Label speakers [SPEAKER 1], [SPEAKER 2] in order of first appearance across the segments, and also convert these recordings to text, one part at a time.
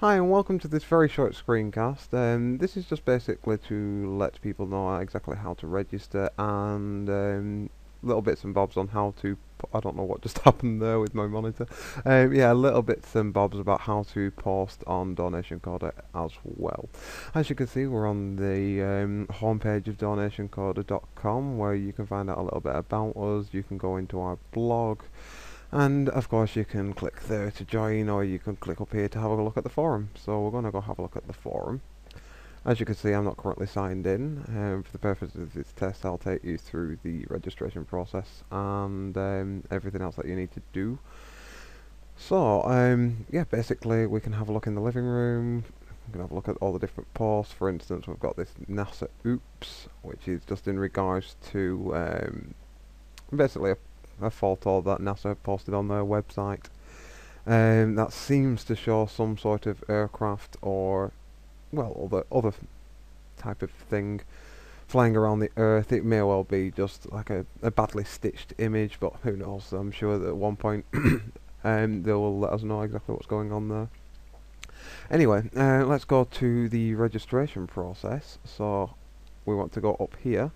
[SPEAKER 1] Hi and welcome to this very short screencast. This is just basically to let people know exactly how to register and little bits and bobs on how to. I don't know what just happened there with my monitor. Yeah, little bits and bobs about how to post on Donation Coder as well. As you can see, we're on the homepage of donationcoder.com where you can find out a little bit about us. You can go into our blog. And of course you can click there to join, or you can click up here to have a look at the forum. So we're going to go have a look at the forum. As you can see, I'm not currently signed in. For the purpose of this test, I'll take you through the registration process and everything else that you need to do. So yeah, basically we can have a look in the living room. We can have a look at all the different posts. For instance, we've got this NASA Oops, which is just in regards to basically a photo that NASA posted on their website. That seems to show some sort of aircraft or, well, other type of thing flying around the Earth. It may well be just like a badly stitched image, but who knows? I'm sure that at one point they will let us know exactly what's going on there. Anyway, let's go to the registration process. So we want to go up here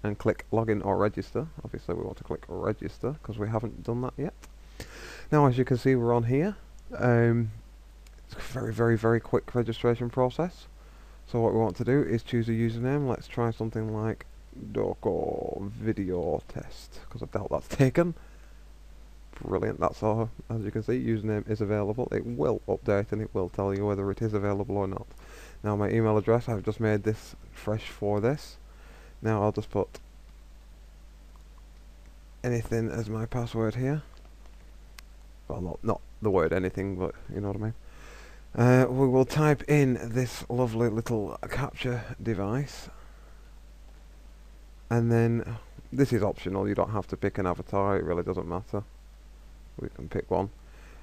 [SPEAKER 1] and click login or register. Obviously we want to click register because we haven't done that yet. Now as you can see, we're on here. It's a very quick registration process. So what we want to do is choose a username. Let's try something like Doko Video Test, because I doubt that's taken. Brilliant, that's all. As you can see, username is available. It will update and it will tell you whether it is available or not. Now my email address, I've just made this fresh for this. Now I'll just put anything as my password here. Well, not the word anything, but you know what I mean. We will type in this lovely little capture device. And then, this is optional, you don't have to pick an avatar, it really doesn't matter. We can pick one.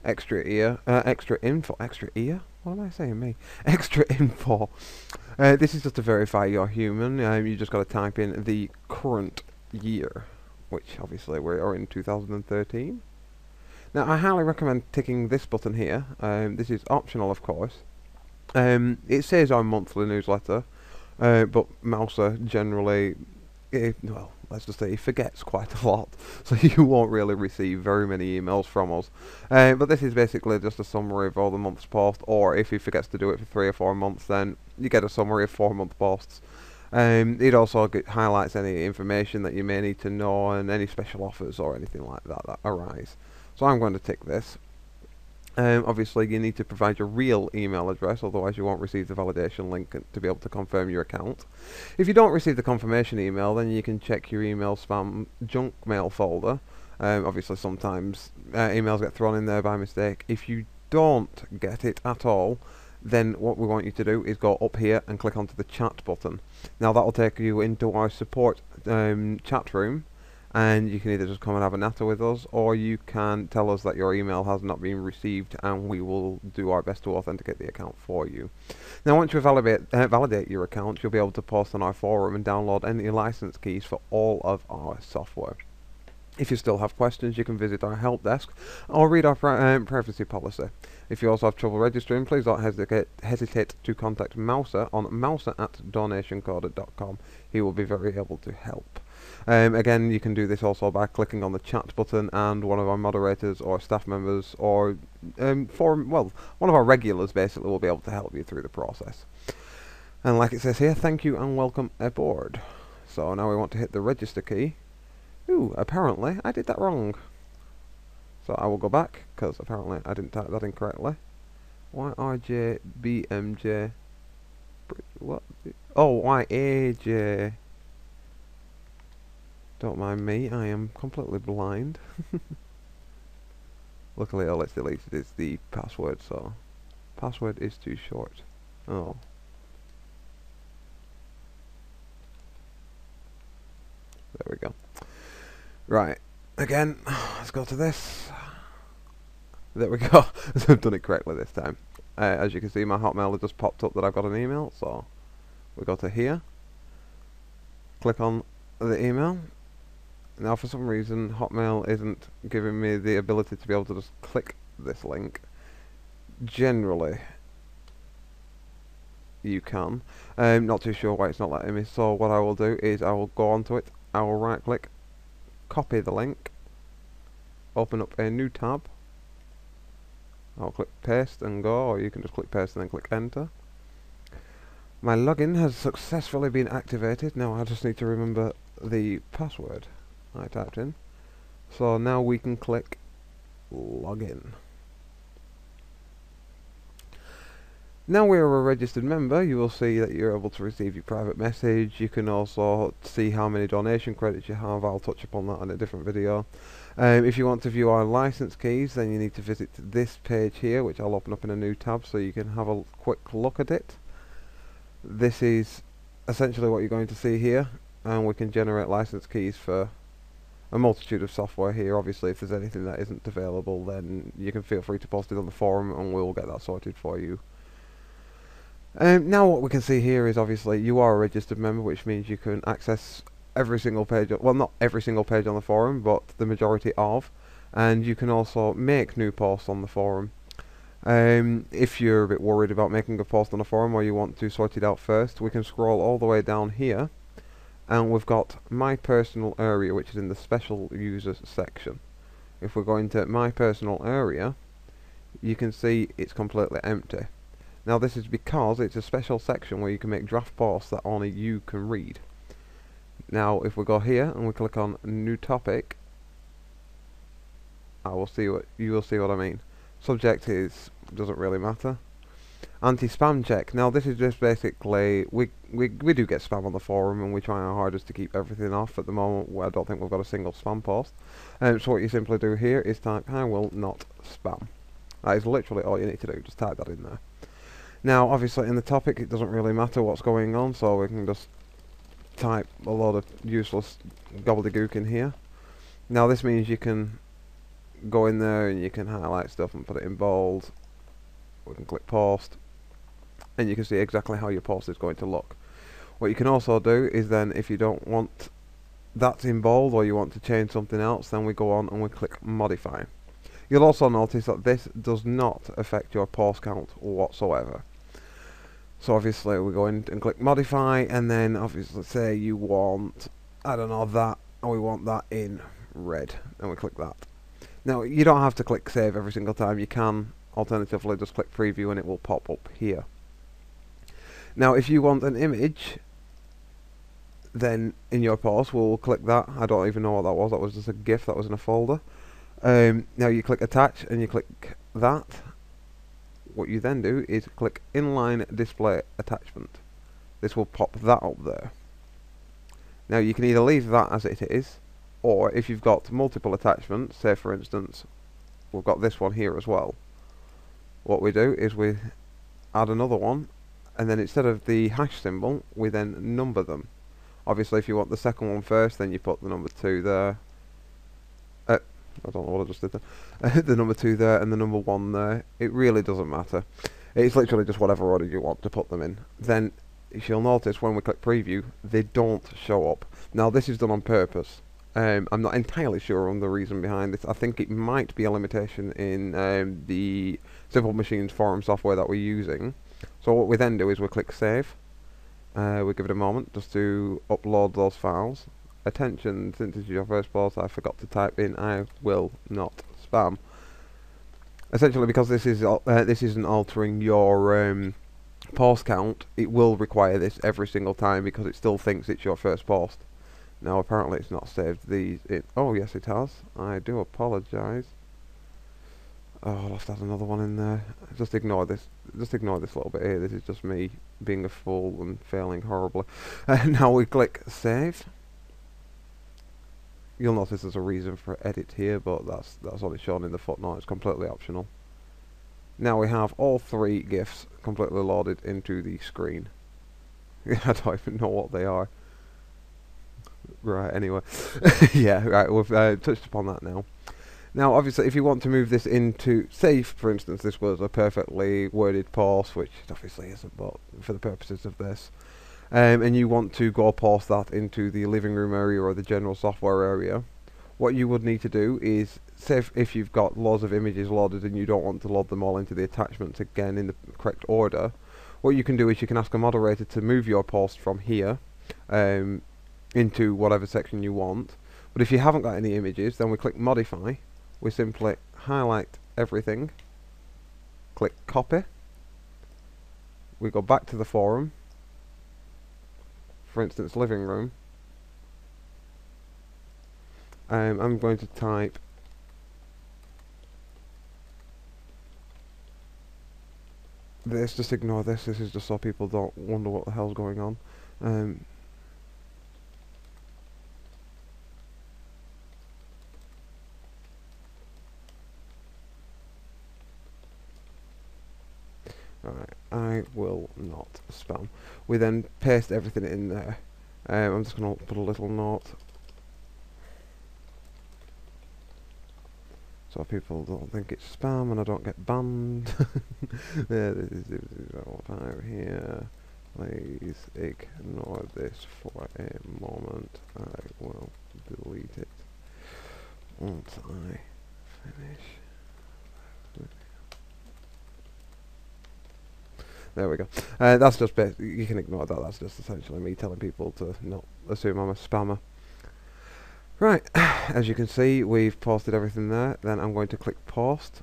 [SPEAKER 1] Extra info, extra ear? What am I saying, me? Extra info. This is just to verify you're human. You just got to type in the current year, which obviously we are in 2013. Now, I highly recommend ticking this button here. This is optional, of course. It says our monthly newsletter, but Mouser generally, well, let's just say he forgets quite a lot, so you won't really receive very many emails from us. But this is basically just a summary of all the month's posts, or if he forgets to do it for 3 or 4 months, then you get a summary of 4-month posts. It also highlights any information that you may need to know and any special offers or anything like that that arise. So I'm going to tick this. Obviously you need to provide your real email address, otherwise you won't receive the validation link to be able to confirm your account. If you don't receive the confirmation email, then you can check your email spam junk mail folder. Obviously sometimes emails get thrown in there by mistake. If you don't get it at all, then what we want you to do is go up here and click onto the chat button. Now that will take you into our support chat room, and you can either just come and have a natter with us, or you can tell us that your email has not been received and we will do our best to authenticate the account for you. Now once you validate your account, you'll be able to post on our forum and download any license keys for all of our software. If you still have questions, you can visit our help desk or read our privacy policy. If you also have trouble registering, please don't hesitate to contact Mouser on mouser@donationcoder.com. He will be very able to help. Again, you can do this also by clicking on the chat button, and one of our moderators or staff members or one of our regulars basically will be able to help you through the process. And like it says here, thank you and welcome aboard. So now we want to hit the register key. Ooh, apparently I did that wrong. So I will go back, because apparently I didn't type that in correctly. YRJBMJ. What? Oh, YAJ. Don't mind me, I am completely blind. Luckily all it's deleted is the password, so password is too short. Oh. There we go. Right, again, let's go to this. There we go. I've done it correctly this time. As you can see, my Hotmail has just popped up that I've got an email, so we go to here, click on the email. Now for some reason Hotmail isn't giving me the ability to be able to just click this link. Generally you can. Not too sure why it's not letting me, so what I will do is I will go onto it, I will right click, copy the link, open up a new tab, I'll click paste and go, or you can just click paste and then click enter. My login has successfully been activated. Now I just need to remember the password I typed in. So now we can click login. Now we are a registered member, you will see that you're able to receive your private message. You can also see how many donation credits you have. I'll touch upon that in a different video. If you want to view our license keys, then you need to visit this page here, which I'll open up in a new tab so you can have a quick look at it. This is essentially what you're going to see here, and we can generate license keys for a multitude of software here. Obviously, if there's anything that isn't available, then you can feel free to post it on the forum and we'll get that sorted for you. Now what we can see here is obviously you are a registered member, which means you can access every single page, well, not every single page on the forum, but the majority of, and you can also make new posts on the forum. If you're a bit worried about making a post on a forum or you want to sort it out first, we can scroll all the way down here and we've got my personal area, which is in the special users section. If we're going to my personal area, you can see it's completely empty. Now this is because it's a special section where you can make draft posts that only you can read. Now if we go here and we click on new topic, you will see what I mean. Subject doesn't really matter. Anti-spam check. Now this is just basically we do get spam on the forum and we try our hardest to keep everything off. At the moment I don't think we've got a single spam post. So what you simply do here is type I will not spam. That is literally all you need to do, just type that in there. Now obviously in the topic it doesn't really matter what's going on, so we can just type a lot of useless gobbledygook in here. Now this means you can go in there and you can highlight stuff and put it in bold. We can click post and you can see exactly how your post is going to look. What you can also do is then, if you don't want that in bold or you want to change something else, then we go on and we click modify. You'll also notice that this does not affect your post count whatsoever. So obviously we go in and click modify, and then obviously say you want, I don't know, that, and we want that in red, and we click that. Now you don't have to click save every single time. You can alternatively just click preview and it will pop up here. Now if you want an image, then in your post we'll click that. I don't even know what that was. That was just a GIF that was in a folder. Now you click attach and you click that. What you then do is click inline display attachment. This will pop that up there. Now you can either leave that as it is, or if you've got multiple attachments, say for instance we've got this one here as well, what we do is we add another one, and then instead of the hash symbol we then number them. Obviously if you want the second one first, then you put the number 2 there. I don't know what I just did there. The number 2 there and the number 1 there. It really doesn't matter. It's literally just whatever order you want to put them in. Then you'll notice when we click preview, they don't show up. Now this is done on purpose. I'm not entirely sure on the reason behind this. I think it might be a limitation in the Simple Machines forum software that we're using. So what we then do is we click save. We give it a moment just to upload those files. Attention, since this is your first post, I forgot to type in I will not spam. Essentially, because this isn't altering your post count, it will require this every single time because it still thinks it's your first post. Now apparently it's not saved these in. Oh yes it has. I do apologise. Oh, I'll have to add another one in there. Just ignore this. Just ignore this little bit here. This is just me being a fool and failing horribly. Now we click save. You'll notice there's a reason for edit here, but that's only shown in the footnote. It's completely optional. Now we have all 3 GIFs completely loaded into the screen. I don't even know what they are. Right, anyway. Yeah, right, we've touched upon that now. Now, obviously, if you want to move this into, say, for instance, this was a perfectly worded post, which it obviously isn't, but for the purposes of this, and you want to go post that into the living room area or the general software area, what you would need to do is, say if you've got loads of images loaded and you don't want to load them all into the attachments again in the correct order, what you can do is you can ask a moderator to move your post from here into whatever section you want. But if you haven't got any images, then we click modify. We simply highlight everything, click copy. We go back to the forum, for instance living room. I'm going to type this, just ignore this, this is just so people don't wonder what the hell's going on. Alright, I will not spam. We then paste everything in there. I'm just going to put a little note so people don't think it's spam and I don't get banned. This is over here. Please ignore this for a moment. I will delete it once I finish. There we go. That's just you can ignore that. That's just essentially me telling people to not assume I'm a spammer. Right, as you can see, we've posted everything there. Then I'm going to click post.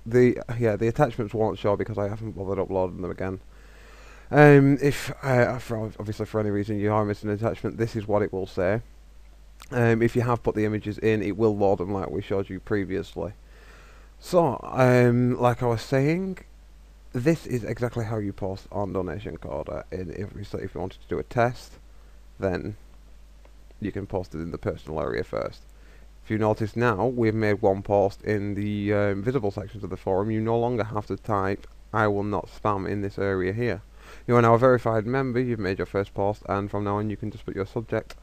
[SPEAKER 1] The attachments won't show because I haven't bothered uploading them again. If obviously for any reason you are missing an attachment, this is what it will say. If you have put the images in, it will load them like we showed you previously. So, like I was saying, this is exactly how you post on Donation Coder. If you wanted to do a test, then you can post it in the personal area first. If you notice now, we've made one post in the visible sections of the forum. You no longer have to type "I will not spam" in this area here. You are now a verified member, you've made your first post, and from now on you can just put your subject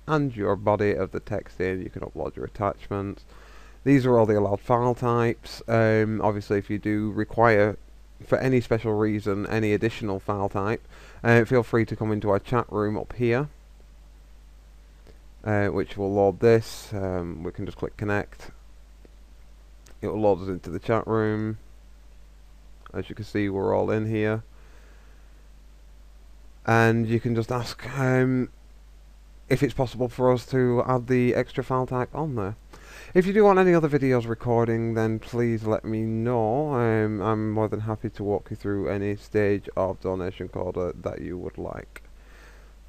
[SPEAKER 1] and your body of the text in. You can upload your attachments. These are all the allowed file types. Obviously if you do require, for any special reason, any additional file type, feel free to come into our chat room up here, which will load this. We can just click connect. It will load us into the chat room. As you can see, we're all in here. And you can just ask if it's possible for us to add the extra file type on there. If you do want any other videos recording, then please let me know. I'm more than happy to walk you through any stage of Donation Coder that you would like.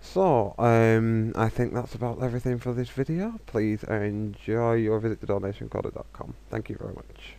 [SPEAKER 1] So, I think that's about everything for this video. Please enjoy your visit to donationcoder.com. Thank you very much.